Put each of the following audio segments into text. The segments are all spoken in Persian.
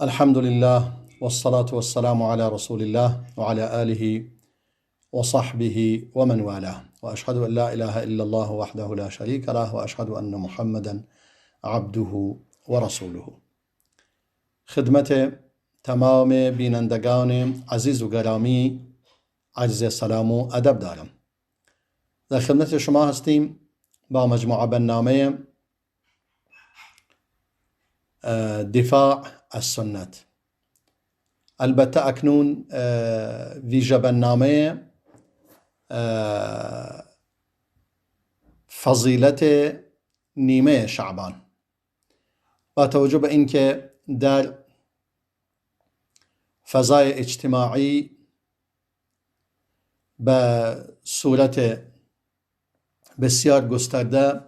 الحمد لله والصلاة والسلام على رسول الله وعلى آله وصحبه ومن والاه، وأشهد أن لا إله إلا الله وحده لا شريك له، وأشهد أن محمدا عبده ورسوله. خدمت تمام بینندگان عزیز و گرامی عرض سلام و ادب دارم. در خدمت شما هستیم با مجموعه برنامه دفاع از سنت. البته اکنون ویژه برنامه فضیلت نیمه شعبان، با توجه به اینکه در فضای اجتماعی به صورت بسیار گسترده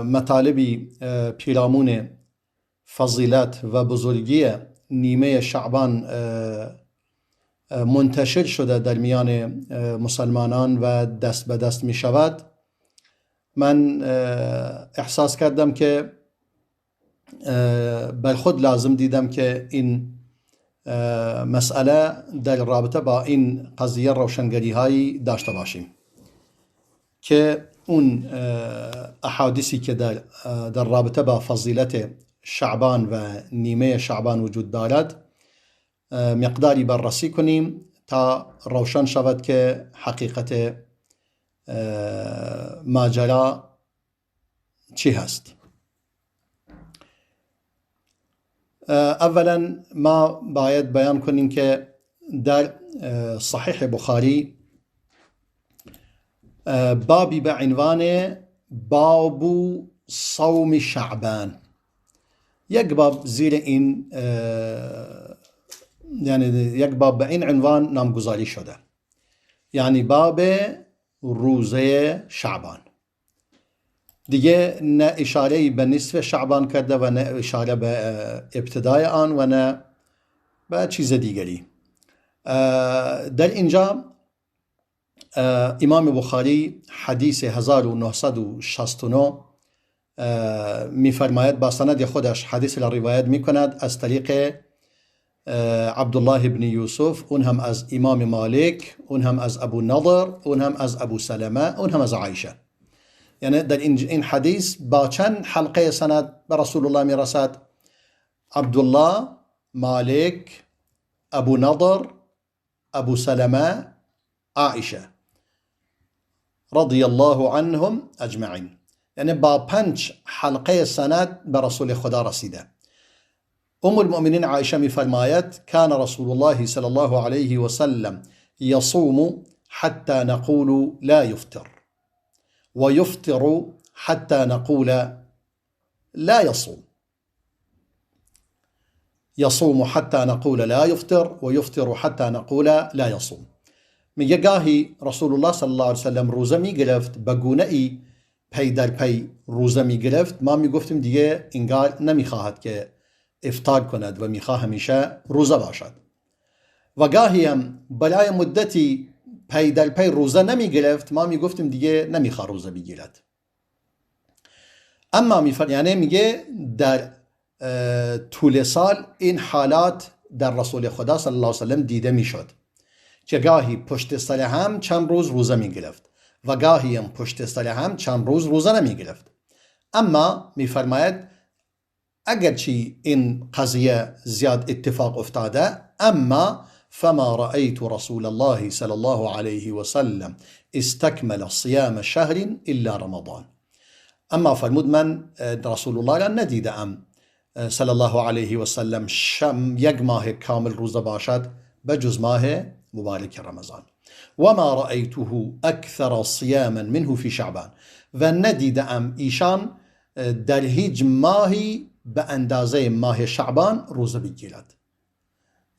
مطالبی پیرامون فضیلت و بزرگی نیمه شعبان منتشر شده در میان مسلمانان و دست به دست می شود، من احساس کردم که بر خود لازم دیدم که این مسئله در رابطه با این قضیه روشنگری هایی داشته باشیم که اون احادیثی که در رابطه با فضیلت شعبان و نیمه شعبان وجود دارد مقداری بررسی کنیم تا روشن شود که حقیقت ماجرا چی هست. اولا ما باید بیان کنیم که در صحیح بخاری بابی به عنوان باب صوم شعبان، یک باب زیر این یعنی یک باب به این عنوان نامگذاری شده، یعنی باب روزه شعبان. دیگه نه اشاره به نصف شعبان کرده و نه اشاره به ابتدای آن و نه به چیز دیگری. در اینجا امام بخاری حدیث 1969 میفرماید، با سند خودش حدیث را روایت میکند از طریق عبدالله ابن یوسف، اون هم از امام مالک، اون هم از ابو نضر، اون هم از ابو سلمه، اون هم از عایشه. یعنی در این حدیث با چند حلقه سند به رسول الله میرسد؟ عبدالله، مالک، ابو نضر، ابو سلمه، عایشه رضی الله عنهم اجمعین. یعنی با 5 حلقه سند به رسول خدا رسیده. ام المؤمنین عایشه میفرماید کان رسول الله صلی الله علیه و سلم یصوم حتى نقول لا يفطر ويفطر حتى نقول لا يصوم، يصوم حتى نقول لا يفطر ويفطر حتى نقول لا يصوم. میگه گاهی رسول الله صلی الله علیه و سلم روزه میگرفت، به گونه ای پی در پی روزه میگرفت، ما میگفتیم دیگه انگار نمیخواهد که افطار کند و میخواه همیشه روزه باشد، و گاهی هم برای مدتی پی در پی روزه نمیگرفت، ما میگفتیم دیگه نمیخواه روزه بگیرد. اما یعنی میگه در طول سال این حالات در رسول خدا صلی الله علیه و سلم دیده میشد که گاهی پشت سر هم چند روز روزه میگرفت و گاهی هم پشت سر هم چند روز روزه نمیگرفت. اما میفرماید اگرچه این قضیه زیاد اتفاق افتاده، اما فما رأيت رسول الله صلی الله علیه و سلم استکمل صیام شهر الا رمضان. اما فرمود من رسول الله را ندیدم صلی الله علیه و سلم یک ماه کامل روزه باشد بجز ماه مبارک رمضان. وما رأيته اکثر صیاما منه فی شعبان، و ندیدم ایشان در هیچ ماهی به اندازه ماه شعبان روزه بگیرد.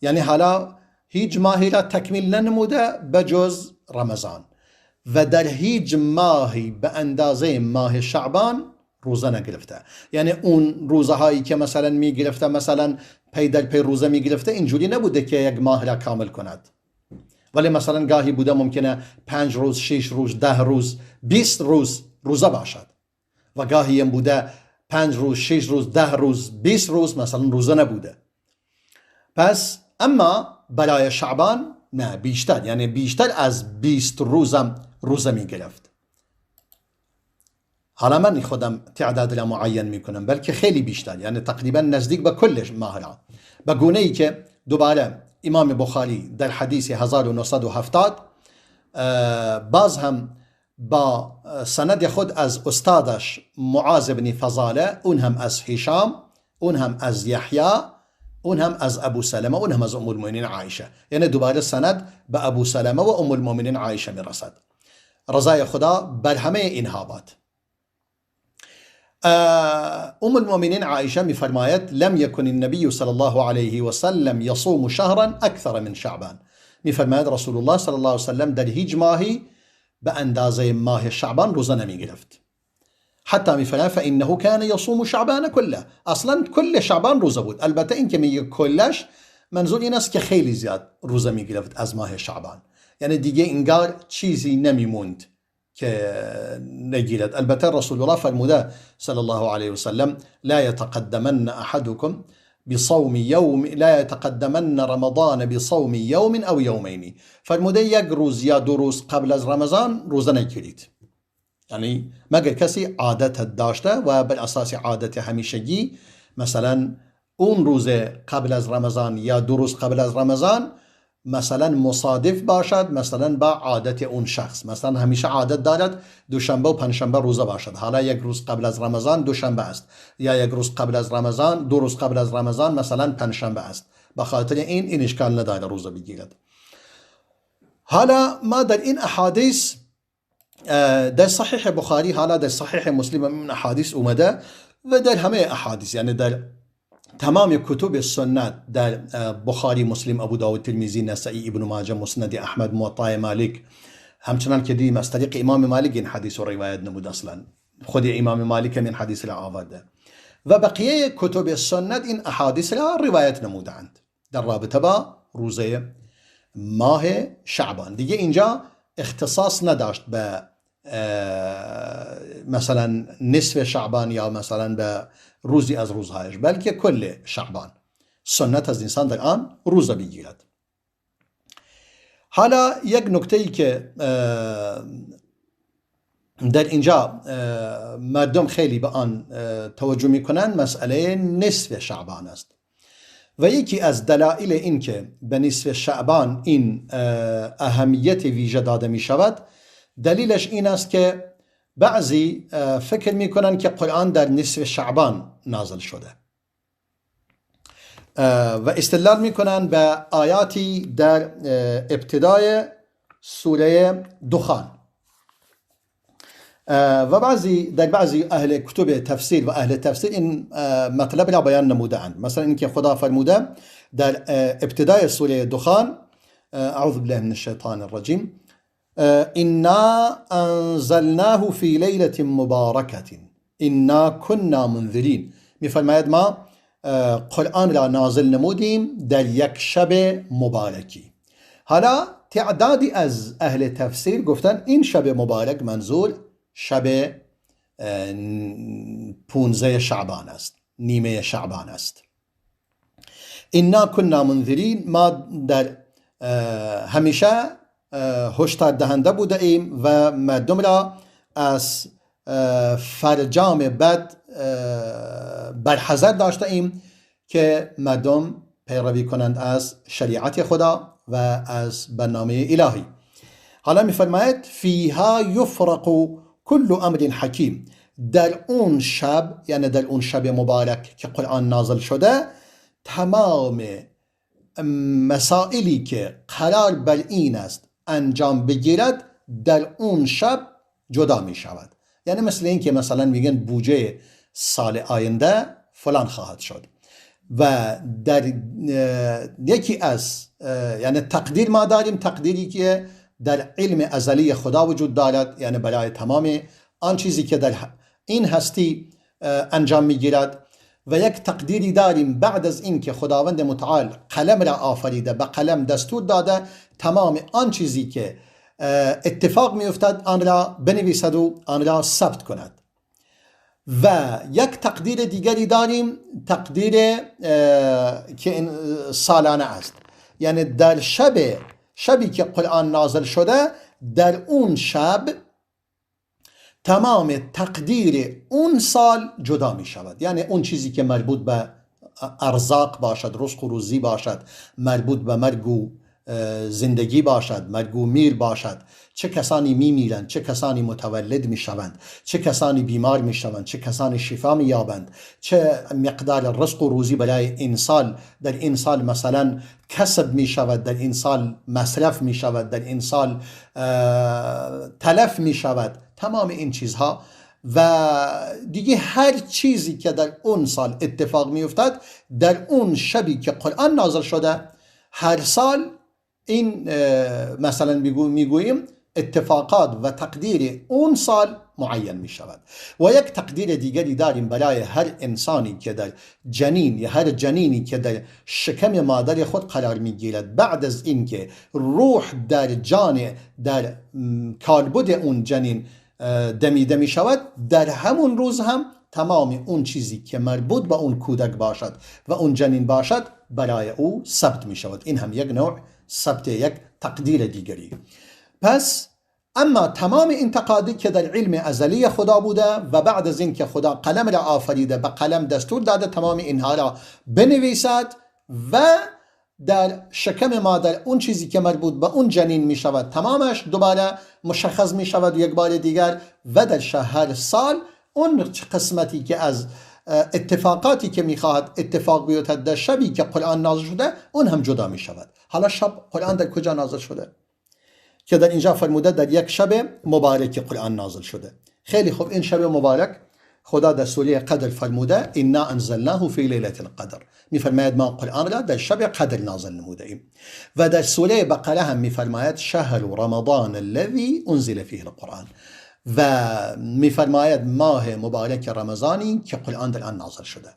یعنی حالا هیچ ماهی را تکمیل ننموده بجز رمضان، و در هیچ ماهی به اندازه ماه شعبان روزه نگرفته. یعنی اون روزه هایی که مثلا میگرفته، مثلا پی در پی روزه میگرفته، اینجوری نبوده که یک ماه را کامل کند، ولی مثلا گاهی بوده ممکنه 5 روز، 6 روز، 10 روز، 20 روز روزه باشد، و گاهی هم بوده 5 روز، 6 روز، 10 روز، 20 روز مثلا روزه نبوده. پس اما برای شعبان نه بیشتر، یعنی بیشتر از 20 روزه می گرفت. حالا من خودم تعداد را معین میکنم، بلکه خیلی بیشتر، یعنی تقریبا نزدیک به کل ماه را، به گونه ای که دوباره امام بخاری در حدیث 1970 باز هم با سند خود از استادش معاذ بن فضاله، اون هم از هشام، اون هم از یحیی، اون هم از ابو سلمه، اون هم از ام المؤمنین عایشه، یعنی دوباره سند به ابو سلمه و ام المؤمنین عایشه میرسد. رضای خدا بر همه اینها باد. ام المؤمنین عایشه میفرماید لم یکن النبی صلی الله علیه و سلم یصوم شهرا اکثر من شعبان. میفرماید رسول الله صلی الله علیه و سلم در هیچ ماهی به اندازه ماه شعبان روزه نمی گرفت. حتی میفرماید فانه کان یصوم شعبان کله، اصلا کل شعبان روزه بود. البته این که میگه کلش، منظور این است که خیلی زیاد روزه می گرفت از ماه شعبان، یعنی دیگه انگار چیزی نمیموند که نگیرد. البته رسول الله فرموده صلی الله علیه و سلم لا يتقدمن احدكم بصوم يوم، لا يتقدمن رمضان بصوم يوم او يومين. فرموده یک روز یا 2 روز قبل از رمضان روزه نگیرید، یعنی مگر کسی عادت داشته و بر اساس عادت همیشگی، مثلا اون روز قبل از رمضان یا 2 روز قبل از رمضان مثلا مصادف باشد مثلا با عادت اون شخص، مثلا همیشه عادت دارد دوشنبه و پنجشنبه روزه باشد، حالا یک روز قبل از رمضان دوشنبه است، یا یک روز قبل از رمضان 2 روز قبل از رمضان مثلا پنجشنبه است، به خاطر این اشکال نداره روزه بگیرد. حالا ما در این احادیث در صحیح بخاری، حالا در صحیح مسلم این احادیث اومده و در همه احادیث، یعنی در تمام کتب سنت، در بخاری، مسلم، ابو داود، ترمذی، نسائی، ابن ماجه، مسند احمد، موطا مالک، همچنان که دیدیم از طریق امام مالک این حدیث رو روایت نمود، اصلا خود امام مالک این حدیث را آورده و بقیه کتب سنت این احادیث را روایت نمودند در رابطه با روزه ماه شعبان. دیگه اینجا اختصاص نداشت به مثلا نصف شعبان یا مثلا به روزی از روزهایش، بلکه کل شعبان سنت از انسان در آن روزه بگیرد. حالا یک نکته ای که در اینجا مردم خیلی به آن توجه میکنن مسئله نصف شعبان است و یکی از دلایل این که به نصف شعبان این اهمیت ویژه داده می شود، دلیلش این است که بعضی فکر میکنن که قرآن در نصف شعبان نازل شده و استدلال میکنن به آیاتی در ابتدای سوره دخان و در بعضی اهل کتب تفسیر و اهل تفسیر این مطلب را بیان نموده اند. مثلا اینکه خدا فرموده در ابتدای سوره دخان اعوذ بالله من الشیطان الرجیم انا انزلناه فی لیلة مبارکة انا كنا منذرین. میفرماید ما قرآن را نازل نمودیم در یک شب مبارکی. حالا تعدادی از اهل تفسیر گفتن این شب مبارک منظور شب 15 شعبان است، نیمه شعبان است. انا كنا منذرین، ما در همیشه هشدار دهنده بوده ایم و مردم را از فرجام بد برحذر داشته ایم که مردم پیروی کنند از شریعت خدا و از برنامه الهی. حالا میفرماید فیها یفرق کل امر حکیم، در اون شب، یعنی در اون شب مبارک که قرآن نازل شده، تمام مسائلی که قرار بر این است انجام بگیرد در اون شب جدا می شود. یعنی مثل این که مثلا میگن بودجه سال آینده فلان خواهد شد و در یکی از یعنی تقدیر ما داریم، تقدیری که در علم ازلی خدا وجود دارد، یعنی برای تمام آن چیزی که در این هستی انجام میگیرد، و یک تقدیری داریم بعد از این که خداوند متعال قلم را آفریده، به قلم دستور داده تمام آن چیزی که اتفاق می افتد آن را بنویسد و آن را ثبت کند. و یک تقدیر دیگری داریم، تقدیر که سالانه است. یعنی در شبی که قرآن نازل شده، در اون شب تمام تقدیر اون سال جدا می شود. یعنی اون چیزی که مربوط به ارزاق باشد، رزق و روزی باشد، مربوط به مرگ و زندگی باشد، مرگ و میر باشد، چه کسانی می میرند، چه کسانی متولد می شوند، چه کسانی بیمار می شوند، چه کسانی شفا می یابند، چه مقدار رزق و روزی برای این سال، در این سال مثلا کسب می شود، در این سال مصرف می شود، در این سال تلف می شود. تمام این چیزها و دیگه هر چیزی که در اون سال اتفاق می افتد، در اون شبی که قرآن نازل شده، هر سال این مثلا میگوییم اتفاقات و تقدیر اون سال معین می شود. و یک تقدیر دیگری داریم برای هر انسانی که در جنین یا هر جنینی که در شکم مادر خود قرار می گیرد، بعد از اینکه روح در در کالبد اون جنین دمیده می شود، در همون روز هم تمام اون چیزی که مربوط به اون کودک باشد و اون جنین باشد برای او ثبت می شود. این هم یک نوع ثبت، یک تقدیر دیگری. پس اما تمام این تقادیر که در علم ازلی خدا بوده و بعد از اینکه خدا قلم را آفریده، به قلم دستور داده تمام اینها را بنویسد و در شکم مادر اون چیزی که مربوط به اون جنین می شود تمامش دوباره مشخص می شود یک بار دیگر، و در هر سال اون قسمتی که از اتفاقاتی که میخواهد اتفاق بیفتد در شبی که قرآن نازل شده، اون هم جدا می شود. حالا شب قرآن در کجا نازل شده؟ که در اینجا فرموده در یک شب مبارک قرآن نازل شده. خیلی خوب، این شب مبارک خدا در سوره قدر فرموده انا انزلناه فی لیلة القدر، میفرماید ما قرآن را در شب قدر نازل نموده ایم. و در سوره بقره هم میفرماید شهر رمضان الذی انزل فیه القرآن، و میفرماید ماه مبارک رمضانی که قرآن در آن نازل شده.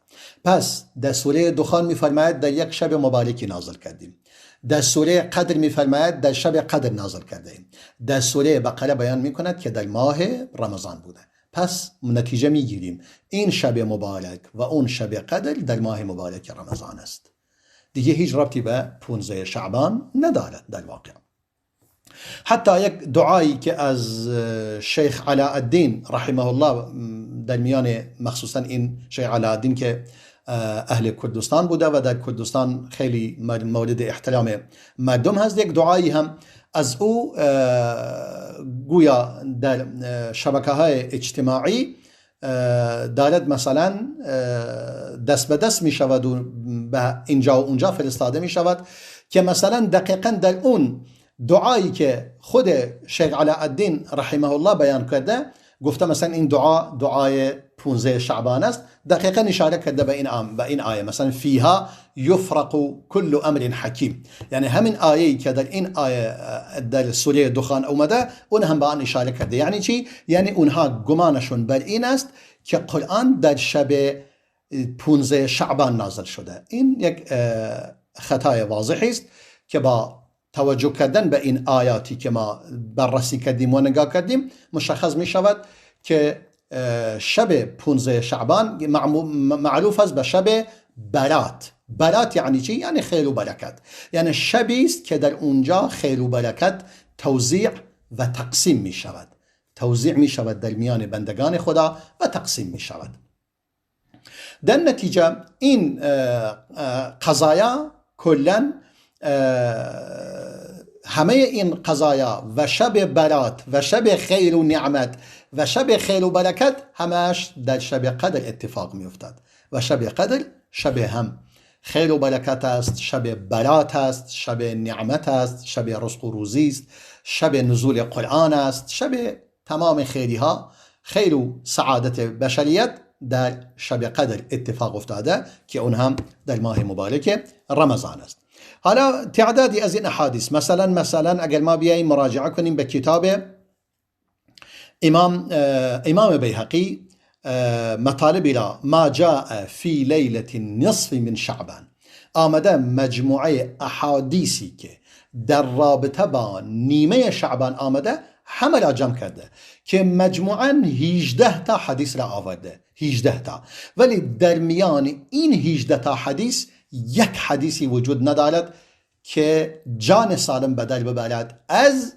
پس در سوره دخان میفرماید در یک شب مبارکی نازل کردیم. در سوره قدر میفرماید در شب قدر نازل کرده ایم. در سوره بقره بیان میکند که در ماه رمضان بوده. پس نتیجه میگیریم این شب مبارک و اون شب قدر در ماه مبارک رمضان است. دیگه هیچ ربطی به 15 شعبان ندارد در واقع. حتی یک دعایی که از شیخ علاءالدین رحمه الله در میان، مخصوصا این شیخ علاءالدین که اهل کردستان بوده و در کردستان خیلی مورد احترام مردم هست، یک دعایی هم از او گویا در شبکه‌های اجتماعی دارد مثلا دست به دست می شود و به اینجا و اونجا فرستاده می شود که مثلا دقیقا در اون دعایی که خود شیخ علاءالدین رحمه الله بیان کرده، گفته مثلا این دعای 15 شعبان است، دقیقا اشاره کرده به این آیه، مثلا فیها یفرق کل امر حکیم. یعنی همین آیه‌ای که در این آیه در سوره دخان اومده، اون هم به آن اشاره کرده. یعنی چی؟ یعنی اونها گمانشون بر این است که قرآن در شب 15 شعبان نازل شده. این یک خطای واضحی است که با توجه کردن به این آیاتی که ما بررسی کردیم و نگاه کردیم مشخص می شود که شب 15 شعبان معروف است به شب برات. برات یعنی چی؟ یعنی خیر و برکت. یعنی شبی است که در اونجا خیر و برکت توزیع و تقسیم می شود. توزیع می شود در میان بندگان خدا و تقسیم می شود. در نتیجه این قضایا کلاً همه این قضایا و شب برات و شب خیر و نعمت و شب خیر و برکت همش در شب قدر اتفاق می افتد. و شب قدر شب هم خیر و برکت است، شب برات است، شب نعمت است، شب رزق و روزی است، شب نزول قرآن است، شب تمام خیری ها، خیر و سعادت بشریت در شب قدر اتفاق افتاده که اون هم در ماه مبارک رمضان است. حالا تعدادی از این احادیث، مثلا اگر ما بیاییم مراجعه کنیم به کتاب امام بیهقی، مطالبی را ما جاء فی لیلة النصف من شعبان، آمده مجموعه احادیثی که در رابطه با نیمه شعبان آمده، همه را جمع کرده که مجموعاً 18 تا حدیث را آورده، 18 تا. ولی در میان این 18 تا حدیث یک حدیثی وجود ندارد که جان سالم بدل ببرد از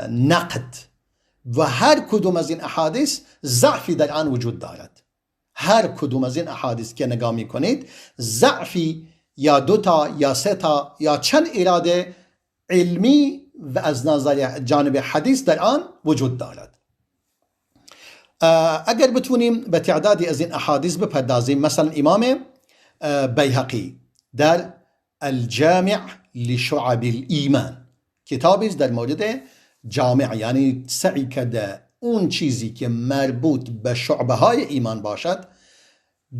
نقد، و هر کدوم از این احادیث ضعفی در آن وجود دارد. هر کدوم از این احادیث که نگاه میکنید ضعفی یا 2 تا یا 3 تا یا چند اراده علمی و از نظر جانب حدیث در آن وجود دارد. اگر بتونیم به تعدادی از این احادیث بپردازیم، مثلا امام بیهقی در الجامع لشعب الایمان کتابی در مورد جامع، یعنی سعی کرده اون چیزی که مربوط به شعبه های ایمان باشد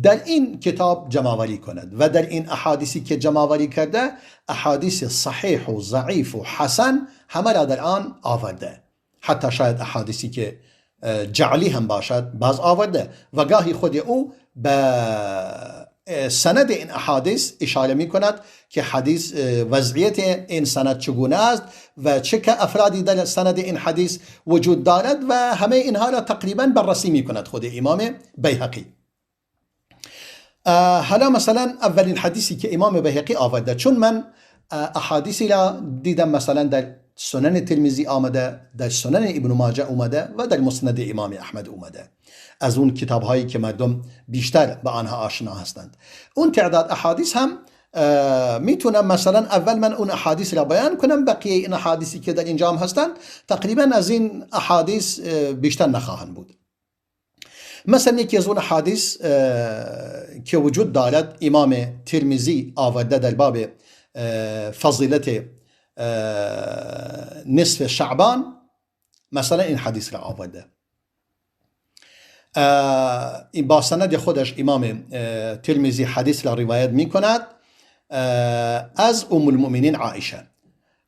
در این کتاب جمع‌آوری کند و در این احادیثی که جمع‌آوری کرده احادیث صحیح و ضعیف و حسن همه را در آن آورده، حتی شاید احادیثی که جعلی هم باشد باز آورده و گاهی خود او به سند این احادیث اشاره می کند که حدیث وضعیت این سند چگونه است و چه که افرادی در سند این حدیث وجود دارد و همه اینها را تقریبا بررسی می کند خود امام بیهقی. حالا مثلا اولین حدیثی که امام بیهقی آورده، چون من احادیثی را دیدم مثلا در سنن ترمذی آمده، در سنن ابن ماجه اومده و در مسند امام احمد اومده، از اون کتاب هایی که مردم بیشتر به آنها آشنا هستند. اون تعداد احادیث هم میتونم مثلا اول من اون احادیث را بیان کنم، بقیه این احادیثی که در اینجا هم هستند تقریبا از این احادیث بیشتر نخواهند بود. مثلا یکی از اون حدیث که وجود دارد امام ترمذی آورده در باب فضیلت نصف شعبان، مثلا این حدیث را آورده. این با سند خودش امام ترمذی حدیث را روایت می کند از ام المؤمنین عایشه.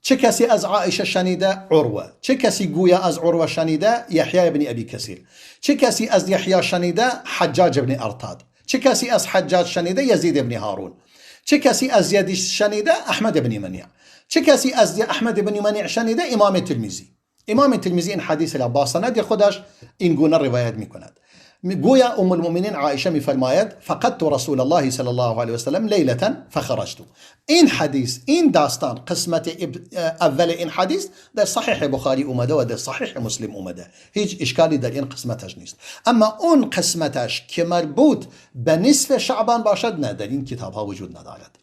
چه کسی از عایشه شنیده؟ عروه. چه کسی گویا از عروه شنیده؟ یحیی ابن ابی کثیر. چه کسی از یحیی شنیده؟ حجاج ابن ارطاد. چه کسی از حجاج شنیده؟ یزید ابن هارون. چه کسی از یزید شنیده؟ احمد ابن منیع. چه کسی از احمد ابن منیع شنیده؟ امام ترمذی. امام ترمذی این حدیث را با سند خودش این گونه روایت می کند. گویا ام المؤمنین عایشه می فرماید فقدت رسول الله صلی الله علیه و سلم لیلة فخرجت. این حدیث، این داستان، قسمت اول این حدیث در صحیح بخاری اومده و در صحیح مسلم اومده، هیچ اشکالی در این قسمتش نیست. اما اون قسمتش که مربوط به نصف شعبان باشد نه، در این کتاب ها وجود ندارد.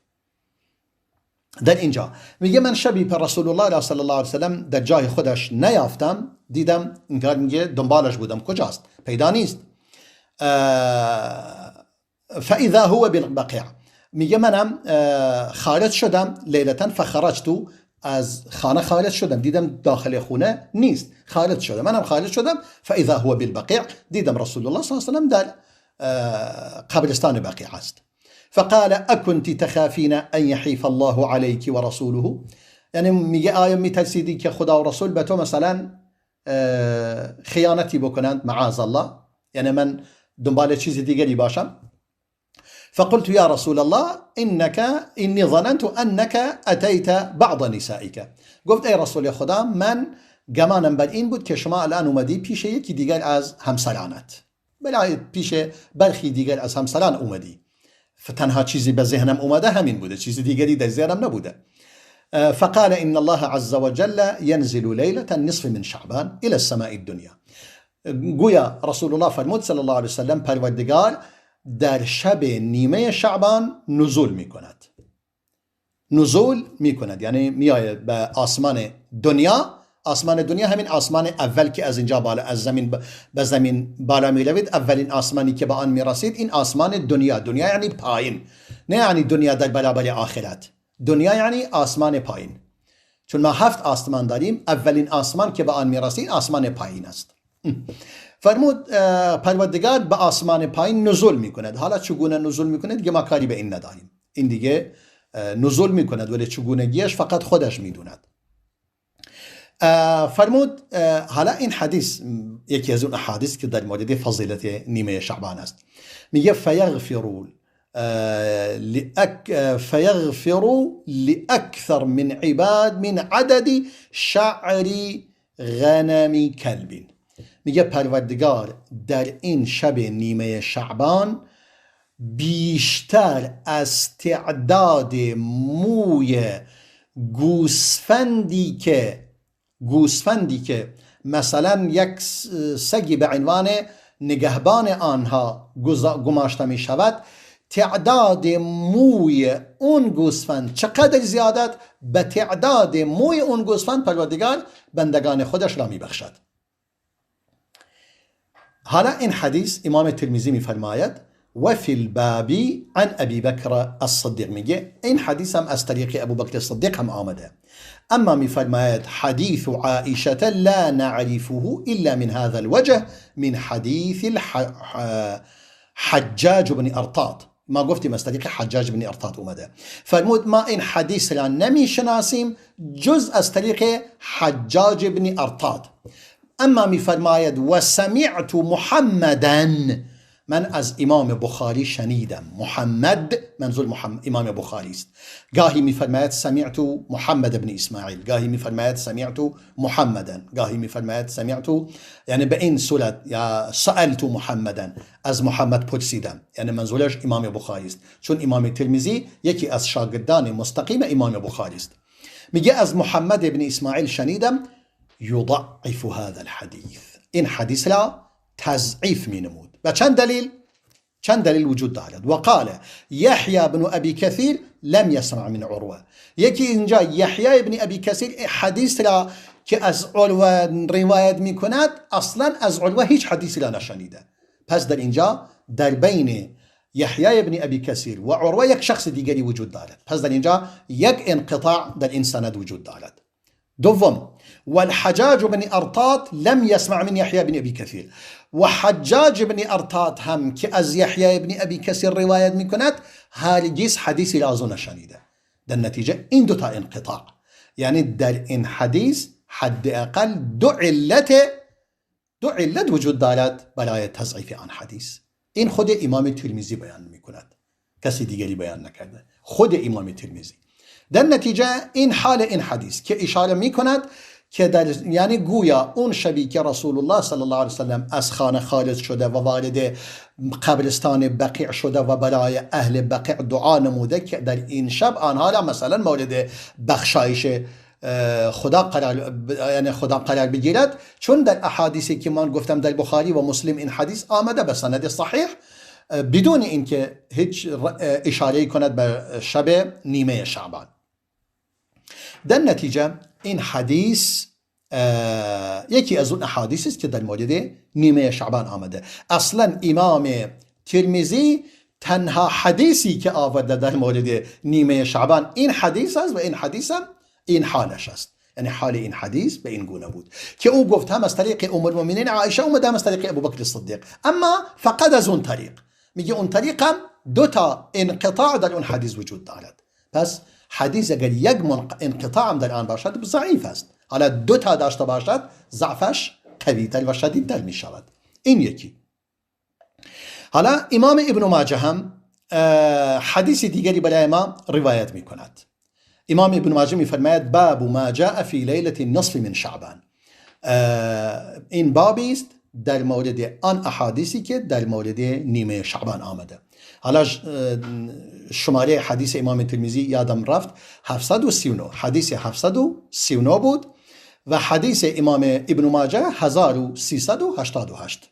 در اینجا میگه من شبی پر رسول الله صلی الله علیه و سلم در جای خودش نیافتم، دیدم اینکار میگه دنبالش بودم، کجاست؟ پیدا نیست. فاذا هو بالبقیع، میگه منم خارج شدم لیلتن فخرجتو، از خانه خارج شدم دیدم داخل خونه نیست، خارج شدم، منم خارج شدم. فاذا هو بالبقیع، دیدم رسول الله صلی الله علیه و سلم در قبرستان بقیع است. فقال اكنت تخافين ان يحيف الله عليك ورسوله، یعنی میگه آیا میترسیدی که خدا و رسول به تو مثلا خیانتی بکنند؟ معاذ الله، یعنی من دنبال چیز دیگری باشم. فقلت يا رسول الله اني ظننت انك اتيت بعض نسائك، گفت ای رسول خدا من گمانم بر این بود که شما الان اومدی پیش یکی دیگر از همسرانت، بلای پیش برخی دیگر از همسران اومدی. فتنها چیزی به ذهنم اومده همین بوده، چیزی دیگری در ذهنم نبوده. فقال ان الله عز وجل ينزل ليلة نصف من شعبان الى السماء الدنيا. گویا رسول الله فرمود صلی الله علیه وسلم پروردگار در شب نیمه شعبان نزول می کند. نزول می کند یعنی میآید به آسمان دنیا. آسمان دنیا همین آسمان اول که از اینجا بالا از زمین به زمین بالا می روید، اولین آسمانی که به آن می رسید این آسمان دنیا. دنیا یعنی پایین، نه یعنی دنیا در برابر آخرت. دنیا یعنی آسمان پایین، چون ما 7 آسمان داریم، اولین آسمان که به آن می رسید آسمان پایین است. فرمود پروردگار به آسمان پایین نزول می کند. حالا چگونه نزول می کند دیگه ما کاری به این نداریم، این دیگه نزول می کند ولی چگونگیش فقط خودش می دوند. فرمود حالا این حدیث یکی از اون احادیث که در مورد فضیلت نیمه شعبان است. میگه فیغفروا لأکثر من عباد من عدد شعر غنم كلب. میگه پروردگار در این شب نیمه شعبان بیشتر از تعداد موی گوسفندی که مثلا یک سگی به عنوان نگهبان آنها گماشته می شود، تعداد موی اون گوسفند چقدر زیادت، به تعداد موی اون گوسفند پروردگار بندگان خودش را می بخشد. حالا این حدیث امام ترمذی می فرماید و فی الباب عن ابی بکر الصدیق، میگه این حدیث هم از طریق ابو بکر الصدیق هم آمده. اما می فرماید حدیث عائشه لا نعرفه الا من هذا الوجه من حدیث حجاج بن ارطاط. ما گفتیم از طریق حجاج بن ارطاط اومده. فرمود ما این حدیث را نمی شناسیم جز از طریق حجاج بن ارطاط. اما می فرماید و سمعت محمدا، من از امام بخاری شنیدم. محمد منظور امام بخاری است. گاهی می فرماید سمعت محمد بن اسماعیل، گاهی می فرماید سمعت محمدا، گاهی می فرماید سمعت، یعنی به این صورت، یا سألت محمدا، از محمد پرسیدم، یعنی منظورش امام بخاری است، چون امام ترمذی یکی از شاگردان مستقیم امام بخاری است. میگه از محمد بن اسماعیل شنیدم یضعف هذا الحديث، این حدیث را تضعیف می نمود. و چند دلیل وجود دارد. وقال يحيى بن ابي كثير لم يسمع من عروه. یکی اینجا یحیی بن ابی کثیر حدیث را که از عروه روایت می کند اصلا از عروه هیچ حدیثی را نشنیده. پس در اینجا در بین یحیی بن ابی کثیر و عروه یک شخص دیگری وجود دارد. پس در اینجا یک انقطاع در این سند وجود دارد. دوم، والحجاج بن ارطاط لم يسمع من يحيى بن ابي كثير، و حجاج بن ارطاط هم که از یحیی بن ابی کثیر روایت می کند هرگز حدیثی را از او نشنیده. در نتیجه این دوتا انقطاع، یعنی در این حدیث حداقل دو علت وجود دارد برای تضعیف آن حدیث. این خود امام ترمذی بیان می کند، کسی دیگری بیان نکرده، خود امام ترمذی. در نتیجه این حال این حدیث که اشاره می کند که یعنی گویا اون شبی که رسول الله صلی الله علیه وسلم از خانه خارج شده و وارد قبرستان بقیع شده و برای اهل بقیع دعا نموده که در این شب آنها را مثلا مورد بخشایش خدا قرار بگیرد، چون در احادیثی که من گفتم در بخاری و مسلم این حدیث آمده به سند صحیح بدون اینکه هیچ اشاره کند به شب نیمه شعبان. در نتیجه این حدیث یکی از اون احادیث است که در مورد نیمه شعبان آمده. اصلا امام ترمذی تنها حدیثی که آورده در مورد نیمه شعبان این حدیث است و این حدیث هم این حالش است. یعنی حال این حدیث به این گونه بود که او گفت هم از طریق ام المؤمنین عایشه اومده، هم از طریق ابوبکر الصدیق، اما فقط از اون طریق. میگه اون طریق هم دو تا انقطاع در اون حدیث وجود دارد. پس حدیث اگر یک انقطاع هم در آن باشد ضعیف است. حالا دو تا داشته باشد ضعفش قوی‌تر و شدیدتر می شود. این یکی. حالا امام ابن ماجه هم حدیث دیگری برای ما روایت می کند. امام ابن ماجه می فرماید باب ما جاء فی لیلة النصف من شعبان. این بابی است در مورد آن احادیثی که در مورد نیمه شعبان آمده. حالا شماره حدیث امام ترمذی یادم رفت 739، حدیث 739 بود و حدیث امام ابن ماجه 1388.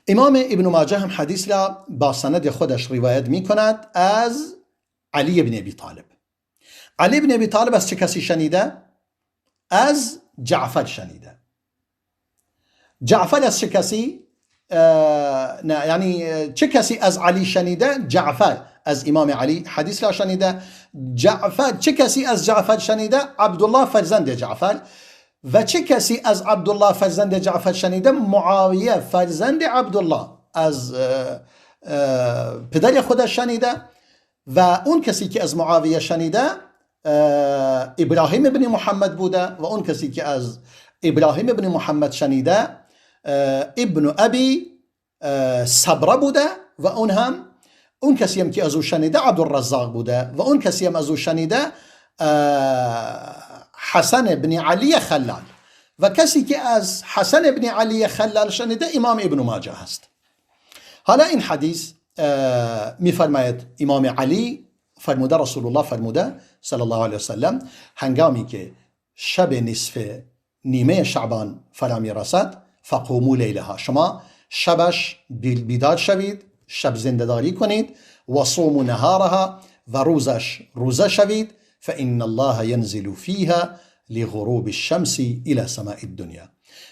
امام ابن ماجه هم حدیث را با سند خودش روایت می کند از علی بن ابی طالب. علی بن ابی طالب از چه کسی شنیده؟ از جعفر شنیده. جعفر از چه کسی؟ نه یعنی چه کسی از علی شنیده؟ جعفر از امام علی حدیث را شنیده. جعفر چه کسی از جعفر شنیده؟ عبدالله فرزند جعفر. و چه کسی از عبدالله فرزند جعفر شنیده؟ معاویه فرزند عبدالله از پدر خودش شنیده. و اون کسی که از معاویه شنیده ابراهیم ابن محمد بوده و اون کسی که از ابراهیم ابن محمد شنیده ابن ابی صبره بوده و اون کسی هم که از او شنیده عبدالرزاق بوده و اون کسی هم از او شنیده حسن بن علی خلال. و کسی که از حسن ابن علی خلال شنیده امام ابن ماجه هست. حالا این حدیث میفرماید امام علی فرموده، رسول الله فرموده صلی الله علیه وسلم، هنگامی که شب نصف نیمه شعبان فرا میرسد، فقوموا لیلها، شما شبش بیدار شوید، شب زنده‌داری کنید، و صوموا نهارها، و روزش روزه شوید، فإن الله ينزل فيها لغروب الشمس إلى سماء الدنيا،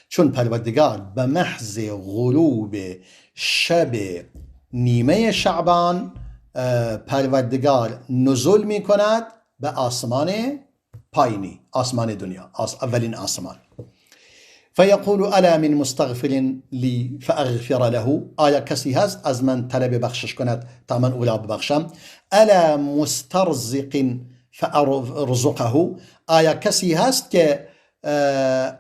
چون پروردگار به محض غروب شب نیمه شعبان پروردگار نزول می کند به آسمان پایینی، آسمان دنیا، اولین آسمان. فیقول الا من مستغفر لی فاغفر له، آیا کسی هست از من طلب بخشش کند تا من اولا ببخشم؟ الا مسترزق فارزقه، آیا کسی هست که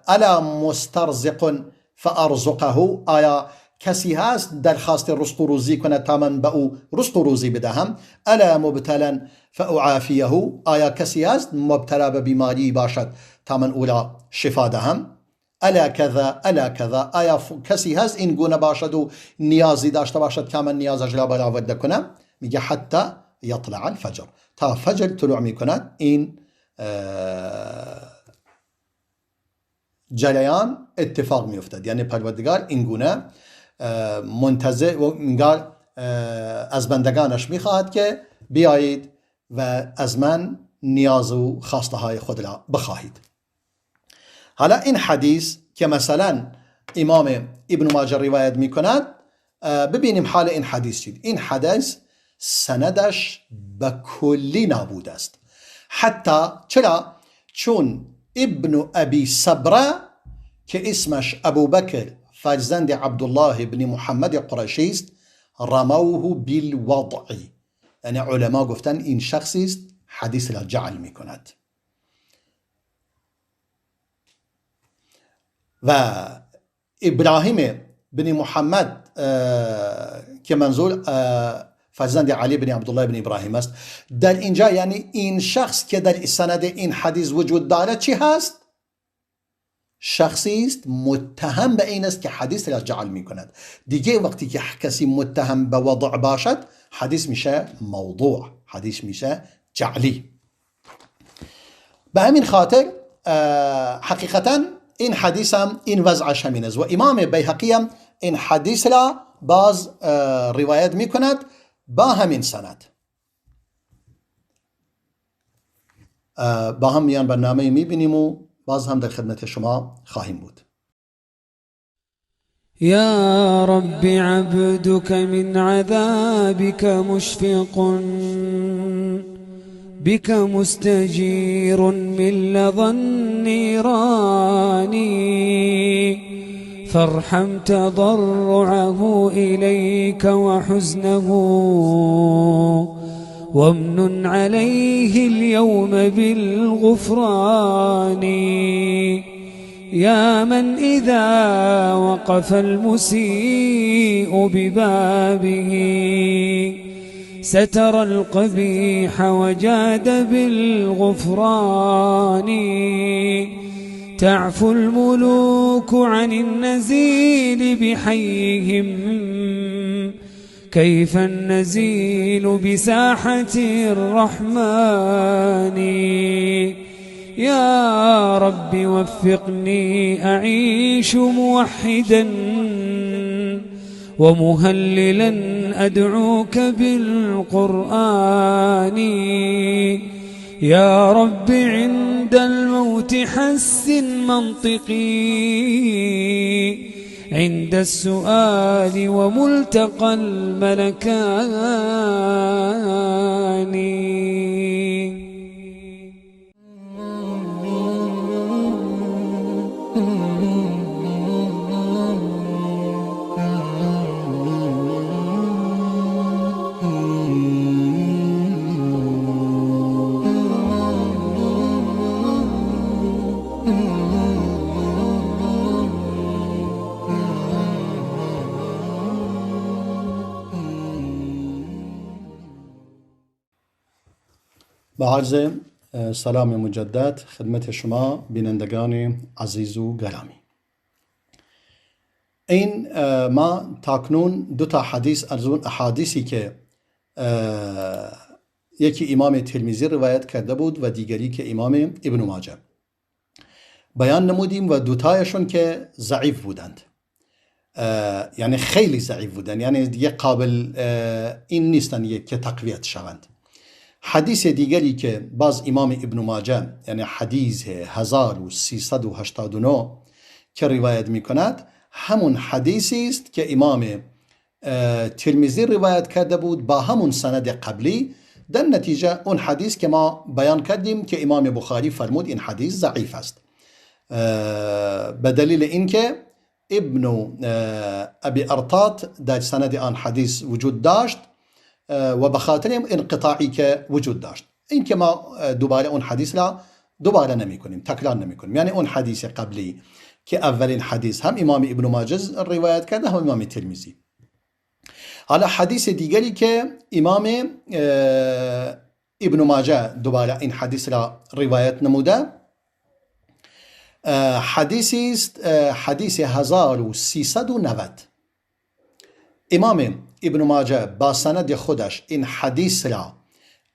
الا مسترزق فارزقه، آیا کسی هست درخواست رزق و روزی کند تا من به او رزق و روزی بدهم؟ الا مبتلا فاعافیه، آیا کسی هست مبتلا به بیماری باشد تا من اولا شفا دهم؟ الا کذا الا کذا، آیا کسی هست این گونه باشد و نیازی داشته باشد که من نیازش را برآورده کنم؟ میگه حتی یطلع الفجر، تا فجر طلوع میکند این جریان اتفاق میافتد. یعنی پروردگار این گونه منتظر و انگار از بندگانش میخواهد که بیایید و از من نیاز و خواسته های خود را بخواهید. حالا این حدیث که مثلا امام ابن ماجه روایت میکند، ببینیم حال این حدیث چید. این حدیث سندش به کلی نابود است. حتی چرا؟ چون ابن ابی صبره که اسمش ابو بکر فرزند عبدالله ابن محمد قرشی است، رموه بالوضع، یعنی علما گفتن این شخصی است حدیث را جعل می کند. و ابراهیم بن محمد که منظور فرزند علی بن عبدالله بن ابراهیم است، در اینجا یعنی این شخص که در سند این حدیث وجود دارد چی هست؟ شخصی است متهم به این است که حدیث را جعل می کند. دیگه وقتی که کسی متهم به وضع باشد، حدیث میشه موضوع، حدیث میشه جعلی. به همین خاطر حقیقتا این حدیث هم این وضعش همین است. و امام بیهقی هم این حدیث را باز روایت می کند با همین سند. با هم میان برنامه می بینیم و باز هم در خدمت شما خواهیم بود. يا رب عبدك من عذابك مشفق، بك مستجير من لظى النيران، فارحم تضرعه إليك وحزنه، وامنن عليه اليوم بالغفران. يا من إذا وقف المسيء ببابه ستر القبيح وجاد بالغفران، تعفو الملوك عن النزيل بحيهم، كيف النزيل بساحة الرحمن. يا رب وفقني أعيش موحدا ومهللا أدعوك بالقرآن. يا رب عند الموت حسن منطقي، عند السؤال وملتقى الملكان. با عرض سلام مجدد خدمت شما بینندگان عزیز و گرامی. این ما تاکنون دو تا حدیث از اون احادیثی که یکی امام ترمذی روایت کرده بود و دیگری که امام ابن ماجه بیان نمودیم و دوتایشون که ضعیف بودند، یعنی خیلی ضعیف بودند، یعنی دیگه قابل این نیستن که تقویت شوند. حدیث دیگری که باز امام ابن ماجه یعنی حدیث 1389 که روایت می کند همون حدیثی است که امام ترمذی روایت کرده بود با همون سند قبلی. در نتیجه اون حدیث که ما بیان کردیم که امام بخاری فرمود این حدیث ضعیف است، به دلیل اینکه ابن ابی ارطات در سند آن حدیث وجود داشت و به خاطر انقطاعی که وجود داشت. این که ما دوباره اون حدیث را دوباره نمی کنیم، تکرار نمی کنیم. یعنی اون حدیث قبلی که اولین حدیث هم امام ابن ماجه روایت کرده هم امام ترمذی. حالا حدیث دیگری که امام ابن ماجه دوباره این حدیث را روایت نموده حدیثی است، حدیث 1390. امام ابن ماجه با سند خودش این حدیث را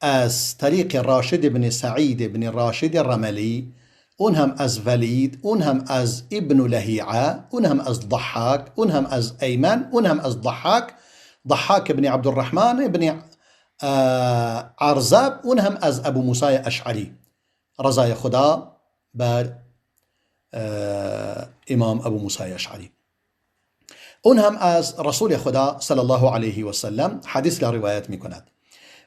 از طریق راشد بن سعید بن راشد رملی، اون هم از ولید، اون هم از ابن لهیعه، اون هم از ضحاک، اون هم از ایمن، اون هم از ضحاک بن عبد الرحمن بن عرزب، اون هم از ابو موسی اشعری رضای خدا بر امام ابو موسی اشعری. اون هم از رسول خدا صلی الله علیه و سلم حدیث را روایت می کند.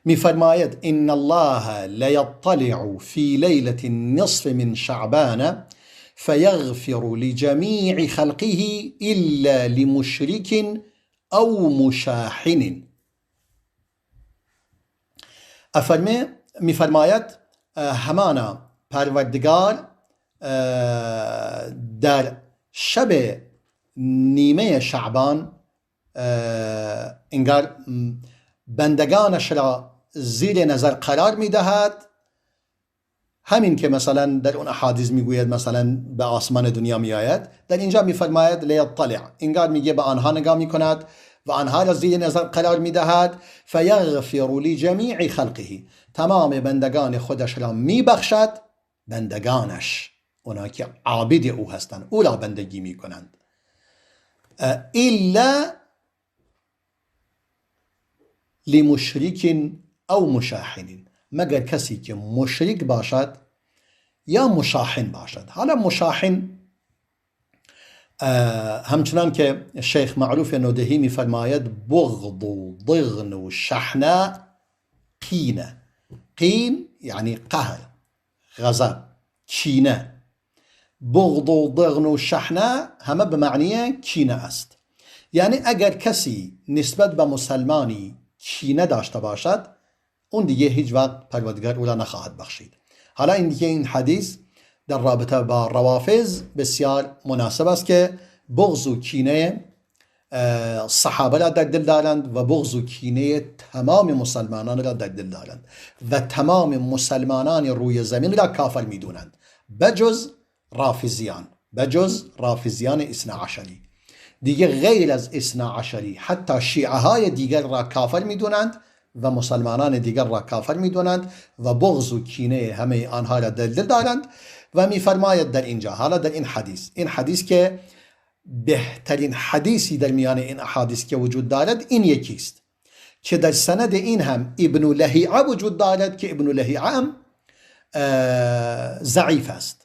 می فرماید ان الله لیطلع فی لیلة النصف من شعبان فیغفر لجمیع خلقه الا لمشرک او مشاحن. می فرماید همانا پروردگار در شب نیمه شعبان انگار بندگانش را زیر نظر قرار می دهد. همین که مثلا در اون احادیث می گوید مثلا به آسمان دنیا می آید، در اینجا می فرماید لیطلع، انگار میگه به آنها نگاه می کند و آنها را زیر نظر قرار می دهد. فیغفر لجمیع خلقه، تمام بندگان خودش را می بخشد، بندگانش اونا که عابد او هستند او را بندگی می کنند، الا لمشرک او مشاحن، مگر کسی که مشرک باشد یا مشاحن باشد. حالا مشاحن همچنان که شیخ معروف نودهی می فرماید بغض و ضغن و شحناء قینه. قین یعنی قهر، غضب، کینه. بغض و ضغن و شحناء همه به معنی کینه است. یعنی اگر کسی نسبت به مسلمانی کینه داشته باشد اون دیگه هیچ وقت پروردگار او را نخواهد بخشید. حالا این دیگه این حدیث در رابطه با روافض بسیار مناسب است که بغض و کینه صحابه را در دل دارند و بغض و کینه تمام مسلمانان را در دل دارند و تمام مسلمانان روی زمین را کافر می دونند بجز رافضیان اثنا عشری. دیگه غیر از اثنا عشری حتی شیعه های دیگر را کافر می دونند و مسلمانان دیگر را کافر می دونند و بغض و کینه همه آنها را در دل دارند. و می فرماید در اینجا، حالا در این حدیث که بهترین حدیثی در میان این احادیث که وجود دارد این یکیست که در سند این هم ابن لهیعه وجود دارد که ابن لهیعه هم ضعیف است.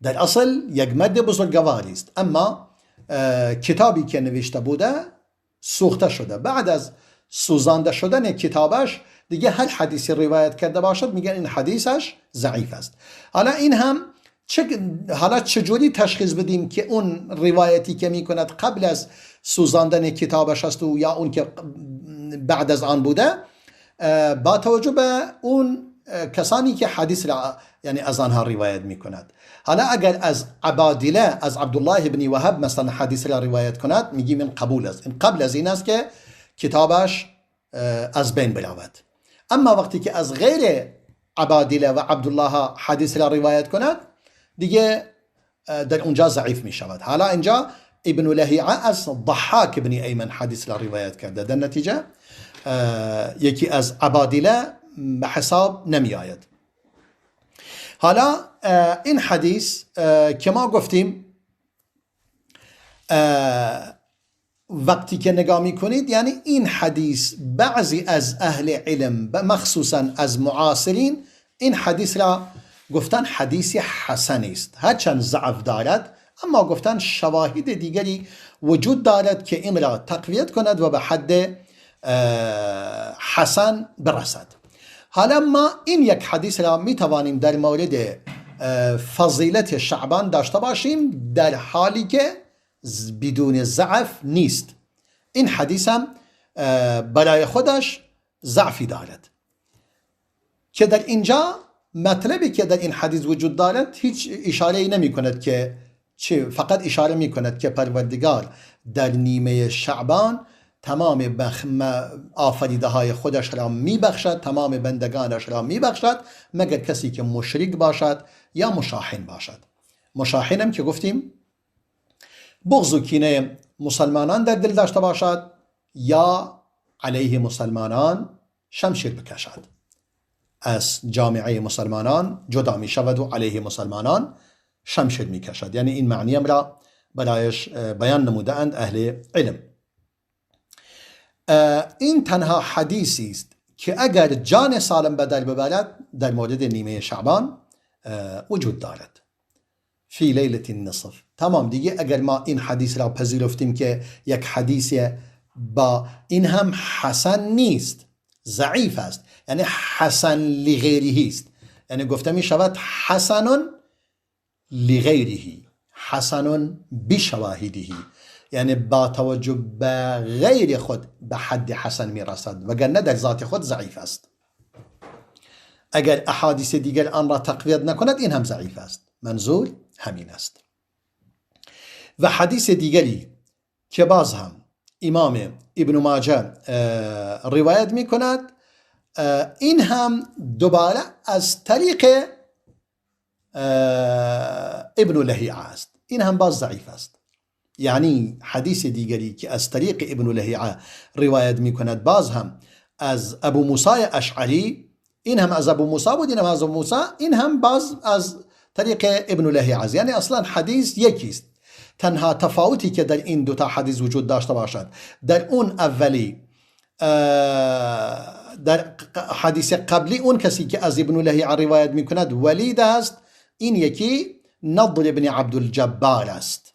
در اصل یک مرد بزرگواری است، اما کتابی که نوشته بوده سوخته شده. بعد از سوزانده شدن کتابش دیگه هر حدیثی روایت کرده باشد میگن این حدیثش ضعیف است. حالا این هم حالا چجوری تشخیص بدیم که اون روایتی که میکند قبل از سوزاندن کتابش است و یا اون که بعد از آن بوده، با توجه به اون کسانی که حدیث را یعنی از آنها روایت میکند. حالا اگر از عبادله از عبدالله ابن وهب مثلا حدیث را روایت کند میگیم این قبول است، این قبل از این است که کتابش از بین برود. اما وقتی که از غیر عبادله و عبدالله حدیث را روایت کند دیگه در اونجا ضعیف می شود. حالا اینجا ابن لهیعه از ضحاک ابن ایمن حدیث را روایت کرده، در نتیجه یکی از عبادله به حساب نمی آید. حالا این حدیث که ما گفتیم وقتی که نگاه می کنید، یعنی این حدیث بعضی از اهل علم مخصوصا از معاصرین این حدیث را گفتن حدیث حسن است، هرچند ضعف دارد اما گفتن شواهد دیگری وجود دارد که این را تقویت کند و به حد حسن برسد. حالا ما این یک حدیث را می توانیم در مورد فضیلت شعبان داشته باشیم در حالی که بدون ضعف نیست. این حدیث هم برای خودش ضعفی دارد که در اینجا مطلبی که در این حدیث وجود دارد هیچ اشاره نمی کند که فقط اشاره می کند که پروردگار در نیمه شعبان تمام آفریده های خودش را می بخشد، تمام بندگانش را می بخشد مگر کسی که مشرک باشد یا مشاحن باشد. مشاحن هم که گفتیم بغض و کینه مسلمانان در دل داشته باشد یا علیه مسلمانان شمشیر بکشد، از جامعه مسلمانان جدا می شود و علیه مسلمانان شمشیر می کشد. یعنی این معنی را برایش بیان نموده اند اهل علم. این تنها حدیثی است که اگر جان سالم به در ببرد در مورد نیمه شعبان وجود دارد، فی لیلة النصف. تمام دیگه اگر ما این حدیث را پذیرفتیم که یک حدیث با این هم حسن نیست، ضعیف است، یعنی حسن لغیره است، یعنی گفته می شود حسن لغیره، حسن بشواهده، یعنی با توجه به غیر خود به حد حسن می رسد، وگرنه در ذات خود ضعیف است. اگر احادیث دیگر آن را تقویت نکند این هم ضعیف است. منظور همین است. و حدیث دیگری که باز هم امام ابن ماجه روایت می کند، این هم دوباره از طریق ابن لهیعه است، این هم باز ضعیف است. یعنی حدیث دیگری که از طریق ابن لهیعه روایت می کند باز هم از ابو موسی اشعری، این هم از ابو موسی بود، این هم از ابو موسی، این هم باز از طریق ابن لهیعه. یعنی اصلا حدیث یکی است. تنها تفاوتی که در این دوتا حدیث وجود داشته باشد، در اون اولی در حدیث قبلی اون کسی که از ابن لهیعه روایت می کند ولید است، این یکی نضر ابن عبدالجبار است.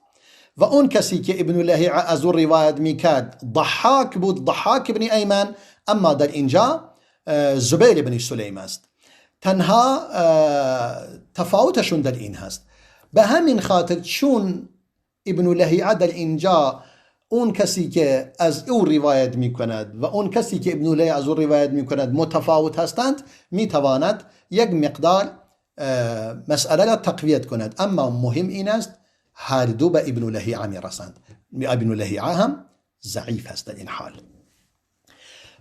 و اون کسی که ابن لهیعه از اون روایت می کرد ضحاک بود، ضحاک ابن ایمن، اما در اینجا زبیر ابن سلیم است. تنها تفاوتشون در این هست. به همین خاطر چون ابن لهیعه در اینجا اون کسی که از او روایت می کند و اون کسی که ابن لهیعه از او روایت می کند متفاوت هستند، می تواند یک مقدار مسئله را تقویت کند. اما مهم این است هر دو به ابن لهیعه می رسند. ابن لهیعه هم ضعیف است در این حال.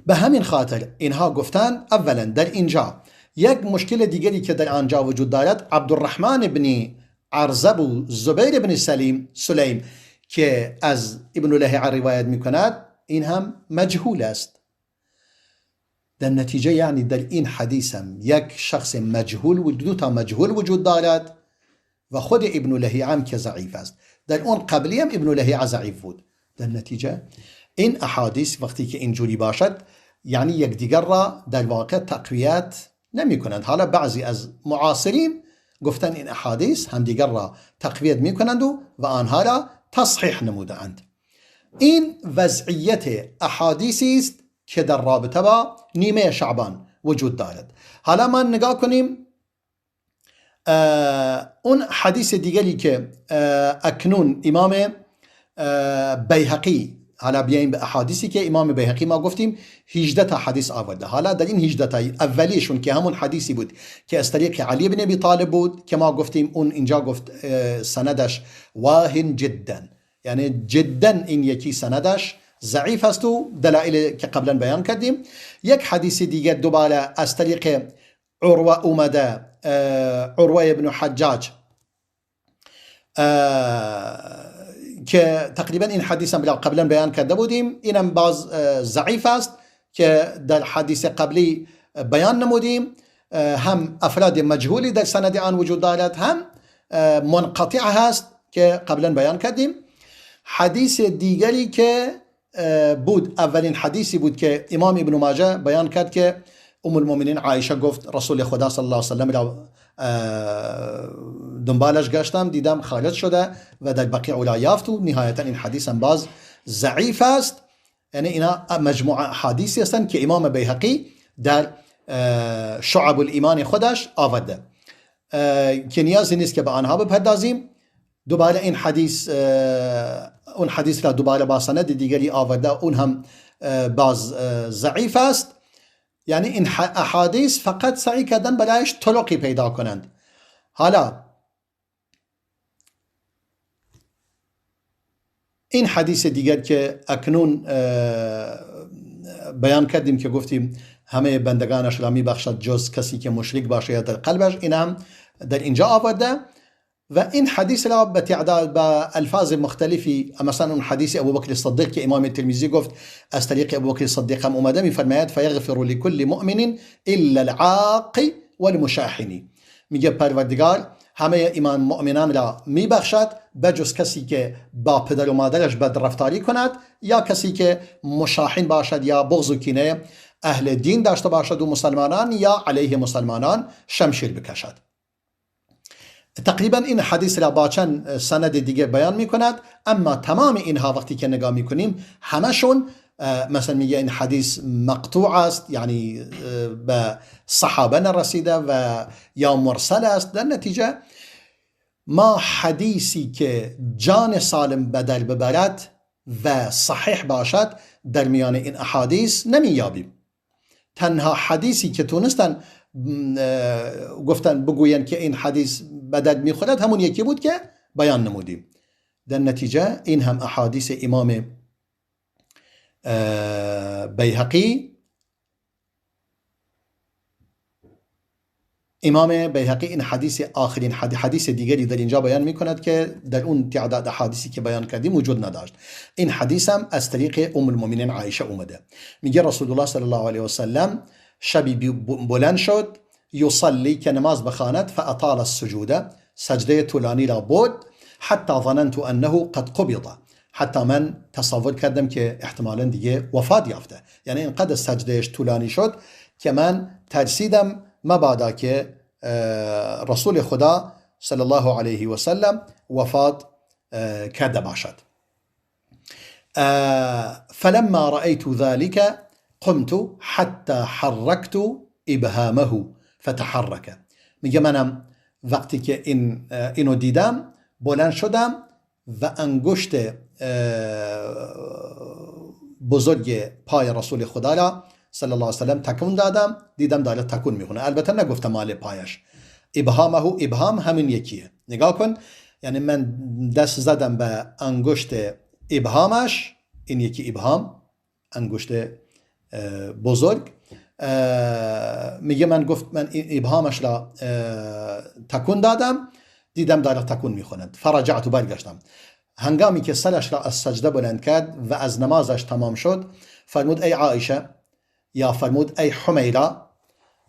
به همین خاطر اینها گفتن اولا در اینجا یک مشکل دیگری که در آنجا وجود دارد، عبدالرحمن ابن عرزب و زبیر ابن سلیم که از ابن لهیعه روایت می کند، این هم مجهول است. در نتیجه یعنی در این حدیث هم یک شخص مجهول و دو تا مجهول وجود دارد و خود ابن لهیعه هم که ضعیف است. در اون قبلی هم ابن لهیعه ضعیف بود. در نتیجه این احادیث وقتی که اینجوری باشد یعنی یکدیگر را در واقع تقویت نمی کنند. حالا بعضی از معاصرین گفتن این احادیث همدیگر را تقویت می کنند و آنها را تصحیح نموده اند. این وضعیت احادیثی است که در رابطه با نیمه شعبان وجود دارد. حالا ما نگاه کنیم اون حدیث دیگری که اکنون امام بیهقی، حالا بیاییم به احادیثی که امام بیهقی ما گفتیم 18 تا حدیث آورده. حالا در این 18 تا اولیشون که همون حدیثی بود که از طریق علی بن ابی طالب بود که ما گفتیم اون اینجا گفت سندش واهن جدا، یعنی جدا این یکی سندش ضعیف است و دلایل که قبلا بیان کردیم. یک حدیث دیگر دوباره از طریق عروه اومده، عروه ابن حجاج که تقریبا این حدیث هم قبلا بیان کرده بودیم، اینم باز ضعیف است که در حدیث قبلی بیان نمودیم، هم افراد مجهولی در سند آن وجود دارد، هم منقطع هست که قبلا بیان کردیم. حدیث دیگری که بود، اولین حدیثی بود که امام ابن ماجه بیان کرد که ام المؤمنین عایشه گفت رسول خدا صلی الله علیه و سلم را دنبالش گشتم، دیدم خارج شده و در بقیع لا یافت. و نهایتا این حدیث هم باز ضعیف است. یعنی اینا مجموعه حدیثی هستند که امام بیهقی در شعب الایمان خودش آورده که نیازی نیست که به آنها بپردازیم. دوباره این حدیث اون حدیث را دوباره با سند دیگری آورده، اون هم باز ضعیف است. یعنی این احادیث فقط سعی کردن برایش طرقی پیدا کنند. حالا این حدیث دیگر که اکنون بیان کردیم که گفتیم همه بندگانش را میبخشد جز کسی که مشرک باشه یا در قلبش، این هم در اینجا آورده و این حدیث را به تعداد با الفاظ مختلفی، مثلا اون حدیث ابوبکر الصدیق که امام ترمذی گفت از طریق ابوبکر الصدیق هم اومده، میفرماید فیغفر لكل مؤمن الا العاق والمشاحن، میگه پروردگار همه ایمان مؤمنان را میبخشد بجز کسی که با پدر و مادرش بد رفتاری کند یا کسی که مشاحن باشد یا بغض و کینه اهل دین داشته باشد و مسلمانان یا علیه مسلمانان شمشیر بکشد. تقریبا این حدیث را با چند سند دیگه بیان می کند، اما تمام اینها وقتی که نگاه می کنیم همشون مثلا میگه این حدیث مقطوع است، یعنی به صحابه نرسیده و یا مرسل است. در نتیجه ما حدیثی که جان سالم به در ببرد و صحیح باشد در میان این احادیث نمییابیم. تنها حدیثی که تونستن گفتن بگوین که این حدیث به درد میخورد همون یکی بود که بیان نمودیم. در نتیجه این هم احادیث امام بیهقی این حدیث آخرین حدیث دیگری در اینجا بیان میکند که در اون تعداد حدیثی که بیان کردیم وجود نداشت. این حدیث هم از طریق ام المؤمنین عایشه اومده. میگه رسول الله صلی الله علیه و سلم شبی بلند شد یصلی که نماز بخواند فاطال السجود، سجده طولانی را بود، حتی ظننت انه قد قبض، حتی من تصور کردم که احتمالاً دیگه وفات یافته. یعنی اینقدر سجدهش طولانی شد که من ترسیدم مبادا که رسول خدا صلی الله علیه و سلم وفات کرده باشد. فلما رأيت ذلك قمت حتى حركت ابهامه فتحرك. میگه منم وقتی که اینو دیدم بلند شدم و انگشت بزرگ پای رسول خدا را صلی الله علیه و سلم تکون دادم، دیدم داره تکون میکنه. البته نگفتم مال پایش، ابهامه، ابهام همین یکیه. نگاه کن، یعنی من دست زدم به انگشت ابهامش، این یکی ابهام انگشت بزرگ. میگه من ابهامش را تکون دادم، دیدم داره تکون میخوند. فرجعت و برگشتم. هنگامی که سرش را از سجده بلند کرد و از نمازش تمام شد فرمود ای عایشه، یا فرمود ای حمیره،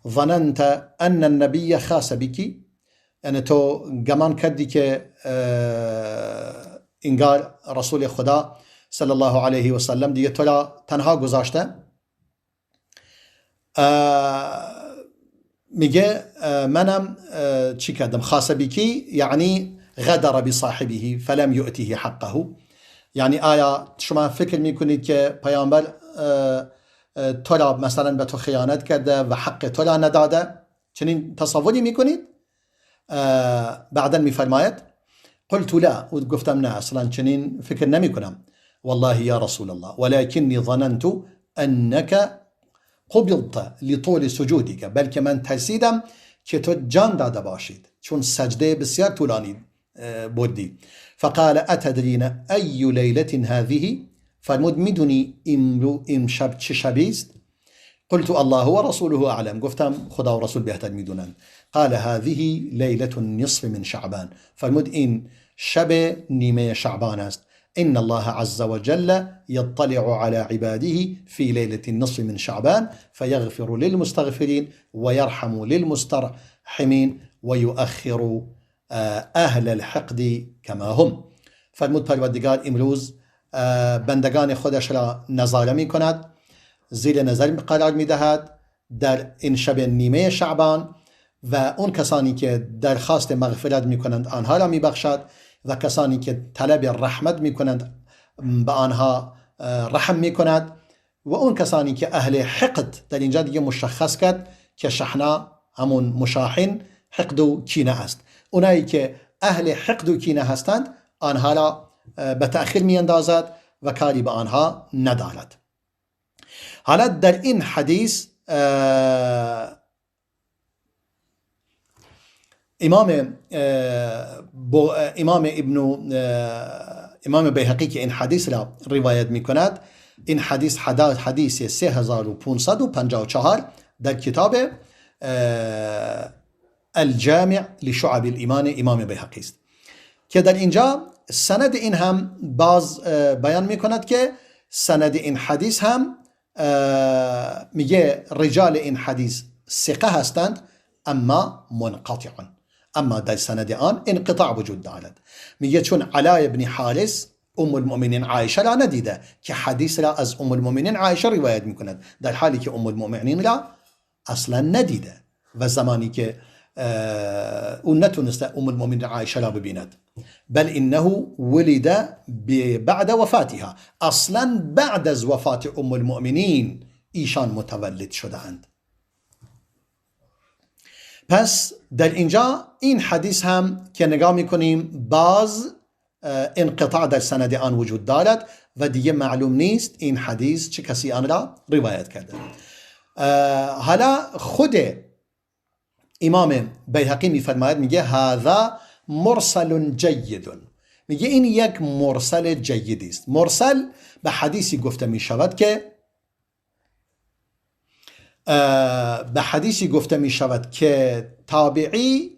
ظننت ان النبی خاص بکی، یعنی تو گمان کردی که انگار رسول خدا صلی الله علیه و سلم دیگه تو را تنها گذاشته. میگه منم چی کردم؟ خاص بکی یعنی غدر بصاحبه فلم یؤته حقه. یعنی آیا شما فکر میکنید که پیامبر تو را مثلا به تو خیانت کرده و حق تو را نداده؟ چنین تصوری میکنید؟ بعدا میفرماید قلت لا، و گفتم نه اصلا چنین فکر نمی کنم. والله یا رسول الله ولكني ظننت انك قبضت لطول سجودك، بلکه من ترسیدم که تو جان داده باشید چون سجده بسیار طولانی بودی. فقال اتدرین ای لیلة هذه، فرمود میدونی امشب چه شبی است؟ قلت الله ورسوله أعلم. گفتم خدا و رسول بهتر میدونند. قال هذه ليلة النصف من شعبان. فرمود این شب نیمه شعبان است. إن الله عز وجل يطلع على عباده في ليلة النصف من شعبان فيغفر للمستغفرين ويرحم للمسترحمين ويؤخر أهل الحقد كما هم. فرمود پروردگار امروز بندگان خودش را نظاره می کند، زیر نظر قرار می دهد در این شب نیمه شعبان و اون کسانی که درخواست مغفرت می کنند آنها را می بخشد و کسانی که طلب رحمت می کنند به آنها رحم می کند و اون کسانی که اهل حقد، در اینجا دیگه مشخص کرد که شحنه همون مشاحن حقد و کینه است. اونایی که اهل حقد و کینه هستند آنها را به تأخیر می اندازد و کاری به آنها ندارد. حالا در این حدیث امام بیهقی که این حدیث را روایت می کند، این حدیث 3554 در کتاب الجامع لشعب الایمان امام بیهقی است که در اینجا سند این هم باز بیان می کند که سند این حدیث هم میگه رجال این حدیث ثقه هستند اما منقطعون، اما در سند آن انقطاع وجود دارد. میگه چون علا بن حارث ام المؤمنین عایشه را ندیده که حدیث را از ام المؤمنین عایشه روایت میکند، در حالی که ام المؤمنین را اصلا ندیده و زمانی که اون نتونسته ام المؤمنین عایشه را ببیند. بل انه ولد بعد وفاتها، اصلا بعد از وفات ام المؤمنین ایشان متولد شدند. پس در اینجا این حدیث هم که نگاه میکنیم باز انقطاع در سند آن وجود دارد و دیگه معلوم نیست این حدیث چه کسی آن را روایت کرده. حالا خود امام بیهقی میفرماید، میگه هذا مرسل جید، میگه این یک مرسل جیدی است. مرسل به حدیثی گفته میشود که تابعی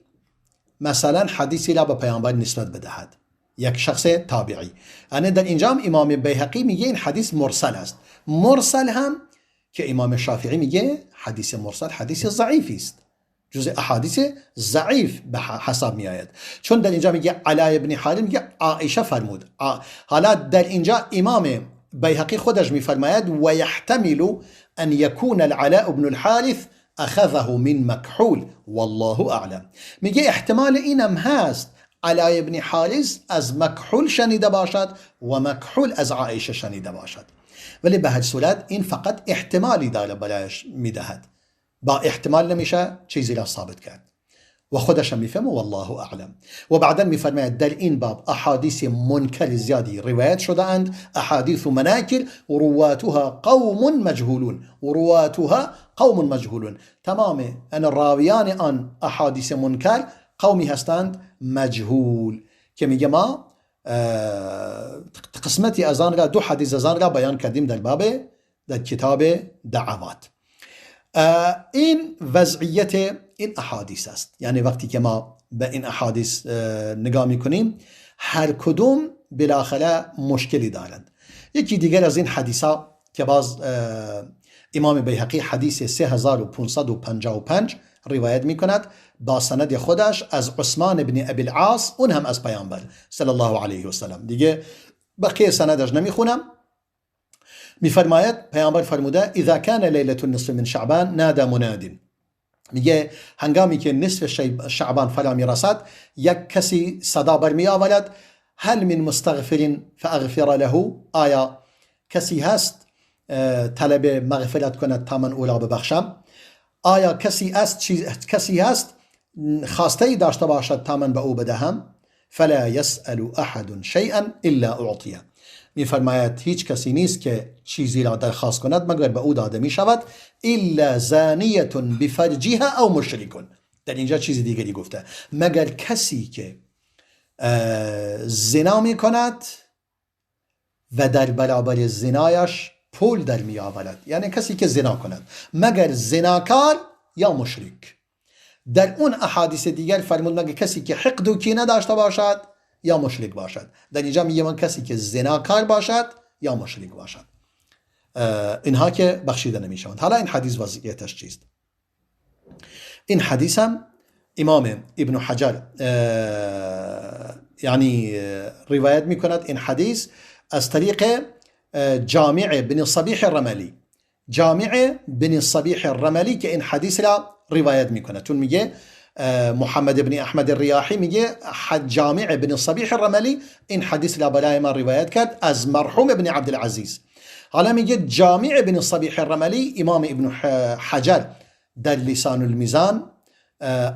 مثلا حدیثی را به پیامبر نسبت بدهد، یک شخص تابعی. یعنی در اینجا امام بیهقی میگه این حدیث مرسل است. مرسل هم که امام شافعی میگه حدیث مرسل حدیث ضعیفی است، جز احادیث ضعیف به حساب می آید. چون در اینجا میگه علا بن حارث میگه عایشه فرمود. حالا در اینجا امام بیهقی خودش میفرماید و یحتمل ان یکون العلاء بن الحارث اخذه من مکحول والله اعلم. میگه احتمال اینم هست علا بن حارث از مکحول شنیده باشد و مکحول از عایشه شنیده باشد، ولی به هر صورت این فقط احتمالی داره برایش میدهد، با احتمال نمیشه چیزی را ثابت کرد و خودش میفهمه والله اعلم. و بعدا میفرماید در این باب احادیث منکر زیادی روایت شده اند، احادیث مناکر رواتها قوم مجهولون، تمام ان راویان آن احادیث منکر قومی هستند مجهول، که میگه ما قسمتی از آن را، دو حدیث از آن را بیان کردیم در کتاب دعوات. این وضعیت این احادیث است. یعنی وقتی که ما به این احادیث نگاه میکنیم هر کدوم بالاخره مشکلی دارند. یکی دیگر از این حدیثا که باز امام بیهقی حدیث 3555 روایت میکند با سند خودش از عثمان بن ابی العاص، اون هم از پیامبر صلی الله علیه و سلم. دیگه بقیه سندش نمیخونم. میفرماید پیامبر فرموده اذا كان لیلة النصف من شعبان نادى مناد، میگه هنگامی که نصف شعبان فرا میرسد یک کسی صدا برمی آورد هل من مستغفر فاغفر له، آیا کسی هست طلب مغفرت کند تا من او را ببخشم؟ آیا کسی هست خواسته داشته باشد تا من به او بدهم؟ فلا يسأل احد شيئا الا اعطيه، میفرماید هیچ کسی نیست که چیزی را درخواست کند مگر به او داده می شود، الا زانیه بفرجها او مشرکون. در اینجا چیزی دیگری گفته، مگر کسی که زنا می کند و در برابر زنایش پول در می آورد، یعنی کسی که زنا کند، مگر زناکار یا مشرک. در اون احادیث دیگر فرمود مگر کسی که حقد و کینه داشته باشد یا مشرک باشد. در اینجا میگه من کسی که زناکار باشد یا مشرک باشد، اینها که بخشیده نمیشوند. حالا این حدیث وضعیتش چیست؟ این حدیث هم امام ابن حجر یعنی روایت میکند. این حدیث از طریق جامع بن صبیح الرملی، جامع بن صبیح الرملی که این حدیث را روایت میکنه، چون میگه محمد بن احمد الریاحی میگه جامع بن صبیح الرملی این حدیث را برای ما روایت کرد از مرحوم ابن عبدالعزیز. حالا میگه جامع بن صبیح الرملی امام ابن حجر در لسان المیزان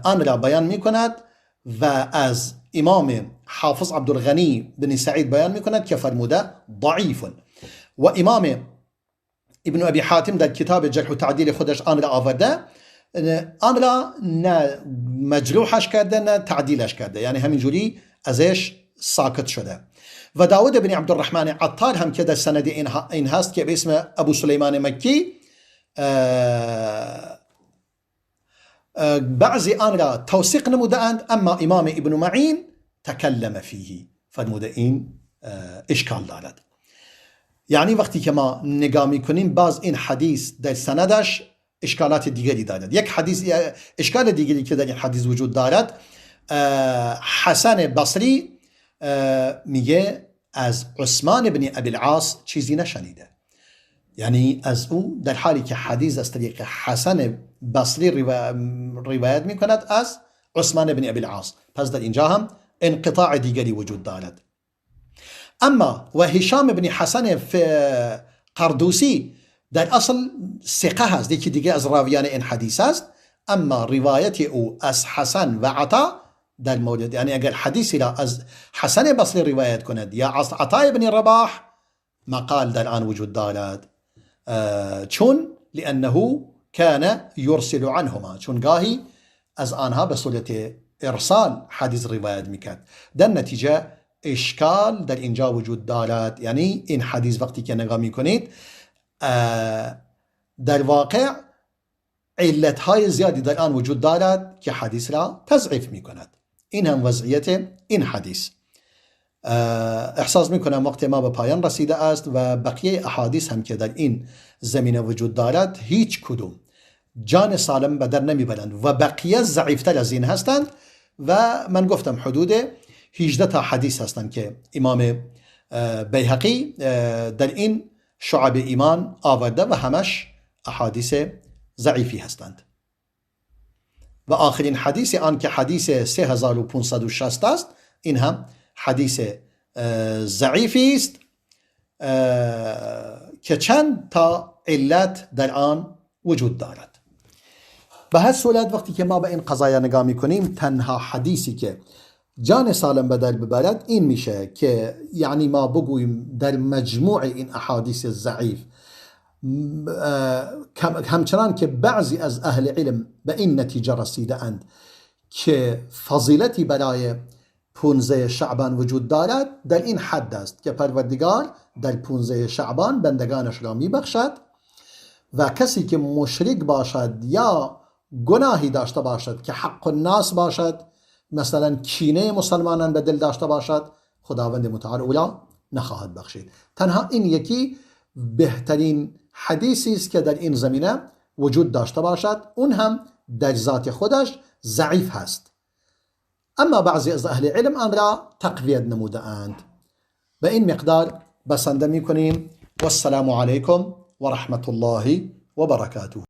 آن را بیان میکند و از امام حافظ عبدالغنی بن سعید بیان میکند که فرموده ضعیف، و امام ابن ابی حاتم در کتاب جرح و تعدیل خودش آن را آورده، آن را نه مجروحش کرده نه تعدیلش کرده، یعنی همینجوری ازش ساکت شده. و داود بن عبدالرحمن عطار هم که در سند این هست که به اسم ابو سلیمان مکی، بعضی آن را توثیق نموده اند، اما امام ابن معین تکلم فیه، فرموده این اشکال دارد. یعنی وقتی که ما نگاه میکنیم باز این حدیث در سندش اشکالات دیگری دارد. یک حدیث اشکال دیگری که در این حدیث وجود دارد، حسن بصری میگه از عثمان بن ابی العاص چیزی نشنیده، یعنی از او، در حالی که حدیث از طریق حسن بصری روایت میکند از عثمان بن ابی العاص، پس در اینجا هم انقطاع دیگری وجود دارد. اما و هشام بن حسن قردوسی در اصل ثقه هست، یکی دیگه از راویان این حدیث است، اما روایت او از حسن و عطا در مورد، یعنی اگر حدیثی را از حسن بصری روایت کند یا از عطا بن رباح، مقال در آن وجود دارد، چون لانه کان یرسل عنهما، چون گاهی از آنها به صورت ارسال حدیث روایت میکرد. در نتیجه اشکال در اینجا وجود دارد، یعنی این حدیث وقتی که نگاه میکنید در واقع علتهای زیادی در آن وجود دارد که حدیث را تضعیف میکند. این هم وضعیت این حدیث. احساس میکنم وقت ما به پایان رسیده است و بقیه احادیث هم که در این زمینه وجود دارد هیچ کدوم جان سالم به در نمیبرند و بقیه ضعیفتر از این هستند، و من گفتم حدود 18 تا حدیث هستند که امام بیهقی در این شعب ایمان آورده و همش احادیث ضعیفی هستند. و آخرین حدیث آن که حدیث 3560 است، این هم حدیث ضعیفی است که چند تا علت در آن وجود دارد. به هر صورت وقتی که ما به این قضایا نگاه میکنیم، تنها حدیثی که جان سالم به در ببرد این میشه که یعنی ما بگوییم در مجموع این احادیث ضعیف، همچنان که بعضی از اهل علم به این نتیجه رسیده اند که فضیلتی برای 15 شعبان وجود دارد، در این حد است که پروردگار در 15 شعبان بندگانش را میبخشد و کسی که مشرک باشد یا گناهی داشته باشد که حق الناس باشد، مثلا کینه مسلمانان به دل داشته باشد، خداوند متعال اولا نخواهد بخشید. تنها این یکی بهترین حدیثی است که در این زمینه وجود داشته باشد، اون هم در ذات خودش ضعیف هست، اما بعضی از اهل علم آن را تقویت نموده اند. به این مقدار بسنده می کنیم. والسلام علیکم و رحمت الله و برکاته.